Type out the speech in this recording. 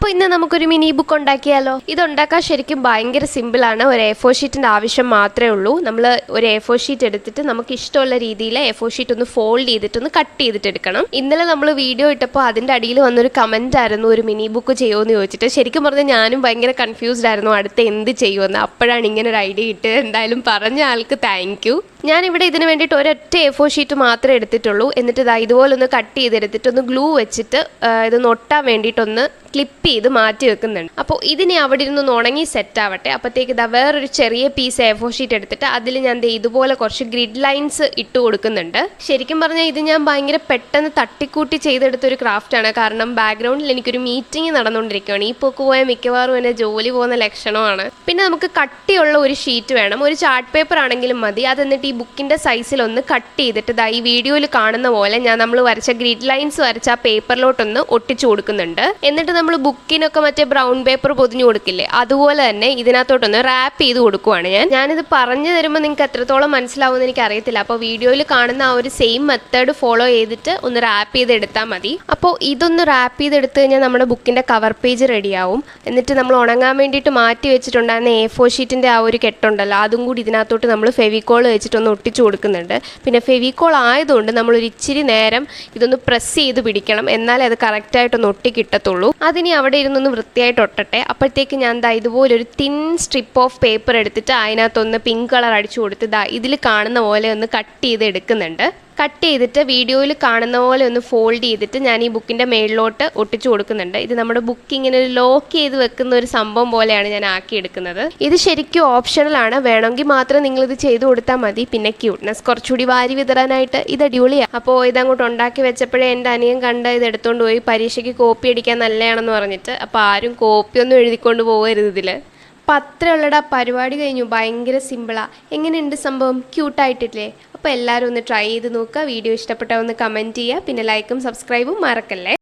അപ്പോൾ ഇന്ന് നമുക്കൊരു മിനി ബുക്ക് ഉണ്ടാക്കിയാലോ. ഇതുണ്ടാക്കാൻ ശരിക്കും ഭയങ്കര സിമ്പിളാണ്. ഒരു A4 ഷീറ്റിൻ്റെ ആവശ്യം മാത്രമേ ഉള്ളൂ. നമ്മൾ ഒരു A4 ഷീറ്റ് എടുത്തിട്ട് നമുക്ക് ഇഷ്ടമുള്ള രീതിയിൽ A4 ഷീറ്റ് ഒന്ന് ഫോൾഡ് ചെയ്തിട്ടൊന്ന് കട്ട് ചെയ്തിട്ട് എടുക്കണം. ഇന്നലെ നമ്മൾ വീഡിയോ ഇട്ടപ്പോൾ അതിൻ്റെ അടിയിൽ വന്നൊരു കമൻ്റ് ആയിരുന്നു, ഒരു മിനി ബുക്ക് ചെയ്യുമെന്ന് ചോദിച്ചിട്ട്. ശരിക്കും പറഞ്ഞാൽ ഞാനും ഭയങ്കര കൺഫ്യൂസ്ഡ് ആയിരുന്നു അടുത്ത് എന്ത് ചെയ്യുമെന്ന്. അപ്പോഴാണ് ഇങ്ങനെ ഒരു ഐഡിയ ഇട്ട്. എന്തായാലും പറഞ്ഞ ആൾക്ക് താങ്ക് യു. ഞാനിവിടെ ഇതിന് വേണ്ടിയിട്ട് ഒരൊറ്റ A4 ഷീറ്റ് മാത്രമേ എടുത്തിട്ടുള്ളൂ. എന്നിട്ട് ഇതാ ഇതുപോലൊന്ന് കട്ട് ചെയ്തെടുത്തിട്ട് ഒന്ന് ഗ്ലൂ വെച്ചിട്ട് ഇതൊന്ന് ഒട്ടാൻ വേണ്ടിയിട്ടൊന്ന് ക്ലിപ്പ് ചെയ്ത് മാറ്റി വെക്കുന്നുണ്ട്. അപ്പോൾ ഇതിനെ അവിടെ ഇരുന്ന് ഉണങ്ങി സെറ്റ് ആവട്ടെ. അപ്പോഴത്തേക്ക് ഇതാ വേറൊരു ചെറിയ പീസ് A4 ഷീറ്റ് എടുത്തിട്ട് അതിൽ ഞാൻ ഇതുപോലെ കുറച്ച് ഗ്രിഡ് ലൈൻസ് ഇട്ട് കൊടുക്കുന്നുണ്ട്. ശരിക്കും പറഞ്ഞാൽ ഇത് ഞാൻ ഭയങ്കര പെട്ടെന്ന് തട്ടിക്കൂട്ടി ചെയ്തെടുത്തൊരു ക്രാഫ്റ്റാണ്. കാരണം ബാക്ക്ഗ്രൗണ്ടിൽ എനിക്കൊരു മീറ്റിംഗ് നടന്നുകൊണ്ടിരിക്കുകയാണ്. ഈ പോക്ക് പോയാൽ മിക്കവാറും എന്നെ ജോലി പോകുന്ന ലക്ഷണമാണ്. പിന്നെ നമുക്ക് കട്ടിയുള്ള ഒരു ഷീറ്റ് വേണം. ഒരു ചാർട്ട് പേപ്പർ ആണെങ്കിലും മതി. അത് എന്നിട്ട് ഈ ബുക്കിൻ്റെ സൈസിലൊന്ന് കട്ട് ചെയ്തിട്ട് ഇതാ ഈ വീഡിയോയിൽ കാണുന്ന പോലെ നമ്മൾ വരച്ച ഗ്രിഡ് ലൈൻസ് വരച്ച ആ പേപ്പറിലോട്ടൊന്ന് ഒട്ടിച്ചു കൊടുക്കുന്നുണ്ട്. എന്നിട്ട് നമ്മൾ ബുക്കിനൊക്കെ മറ്റേ ബ്രൗൺ പേപ്പർ പൊതിഞ്ഞു കൊടുക്കില്ലേ, അതുപോലെ തന്നെ ഇതിനകത്തോട്ടൊന്ന് റാപ്പ് ചെയ്ത് കൊടുക്കുവാണ് ഞാനിത് പറഞ്ഞു തരുമ്പോൾ നിങ്ങൾക്ക് എത്രത്തോളം മനസ്സിലാവുമെന്ന് എനിക്ക് അറിയത്തില്ല. അപ്പോൾ വീഡിയോയിൽ കാണുന്ന ആ ഒരു സെയിം മെത്തേഡ് ഫോളോ ചെയ്തിട്ട് ഒന്ന് റാപ്പ് ചെയ്ത് എടുത്താൽ മതി. അപ്പോൾ ഇതൊന്ന് റാപ്പ് ചെയ്തെടുത്ത് കഴിഞ്ഞാൽ നമ്മുടെ ബുക്കിൻ്റെ കവർ പേജ് റെഡിയാവും. എന്നിട്ട് നമ്മൾ ഉണങ്ങാൻ വേണ്ടിയിട്ട് മാറ്റി വെച്ചിട്ടുണ്ടായിരുന്ന A4 ഷീറ്റിൻ്റെ ആ ഒരു കെട്ടുണ്ടല്ലോ, അതും കൂടി ഇതിനകത്തോട്ട് നമ്മൾ ഫെവിക്കോൾ വെച്ചിട്ടൊന്ന് ഒട്ടിച്ചു കൊടുക്കുന്നുണ്ട്. പിന്നെ ഫെവിക്കോൾ ആയതുകൊണ്ട് നമ്മളൊരു ഇച്ചിരി നേരം ഇതൊന്ന് പ്രസ് ചെയ്ത് പിടിക്കണം, എന്നാലേ അത് കറക്റ്റായിട്ടൊന്ന് ഒട്ടി കിട്ടത്തുള്ളൂ. അതിനി അവിടെ ഇരുന്നൊന്ന് വൃത്തിയായിട്ട് ഒട്ടട്ടെ. അപ്പോഴത്തേക്ക് ഞാൻ ഇതുപോലൊരു തിൻ സ്ട്രിപ്പ് ഓഫ് പേപ്പർ എടുത്തിട്ട് അതിനകത്തൊന്ന് പിങ്ക് കളർ അടിച്ചു കൊടുത്ത് ഇതിൽ കാണുന്ന പോലെ ഒന്ന് കട്ട് ചെയ്ത് എടുക്കുന്നുണ്ട്. കട്ട് ചെയ്തിട്ട് വീഡിയോയിൽ കാണുന്ന പോലെ ഒന്ന് ഫോൾഡ് ചെയ്തിട്ട് ഞാൻ ഈ ബുക്കിൻ്റെ മേളിലോട്ട് ഒട്ടിച്ചു കൊടുക്കുന്നുണ്ട്. ഇത് നമ്മുടെ ബുക്ക് ഇങ്ങനെ ഒരു ലോക്ക് ചെയ്ത് വെക്കുന്ന ഒരു സംഭവം പോലെയാണ് ഞാൻ ആക്കിയെടുക്കുന്നത്. ഇത് ശരിക്കും ഓപ്ഷണലാണ്, വേണമെങ്കിൽ മാത്രം നിങ്ങളിത് ചെയ്ത് കൊടുത്താൽ മതി. പിന്നെ ക്യൂട്ട്നെസ് കുറച്ചുകൂടി വാരി വിതറാനായിട്ട് ഇത് അടിപൊളിയാണ്. അപ്പോൾ ഇതങ്ങോട്ട് ഉണ്ടാക്കി വെച്ചപ്പോഴേ എൻ്റെ അനിയൻ കണ്ട ഇത് എടുത്തുകൊണ്ട് പോയി പരീക്ഷയ്ക്ക് കോപ്പി അടിക്കാൻ നല്ലതാണെന്ന് പറഞ്ഞിട്ട്. അപ്പോൾ ആരും കോപ്പിയൊന്നും എഴുതിക്കൊണ്ട് പോകരുത് ഇതിൽ. അപ്പം അത്രയുള്ളടാ, പരിപാടി കഴിഞ്ഞു. ഭയങ്കര സിമ്പിളാണ്. എങ്ങനെയുണ്ട് സംഭവം? ക്യൂട്ടായിട്ടില്ലേ? അപ്പോൾ എല്ലാവരും ഒന്ന് ട്രൈ ചെയ്ത് നോക്കുക. വീഡിയോ ഇഷ്ടപ്പെട്ടാൽ ഒന്ന് കമൻറ്റ് ചെയ്യുക. പിന്നെ ലൈക്കും സബ്സ്ക്രൈബും മറക്കല്ലേ.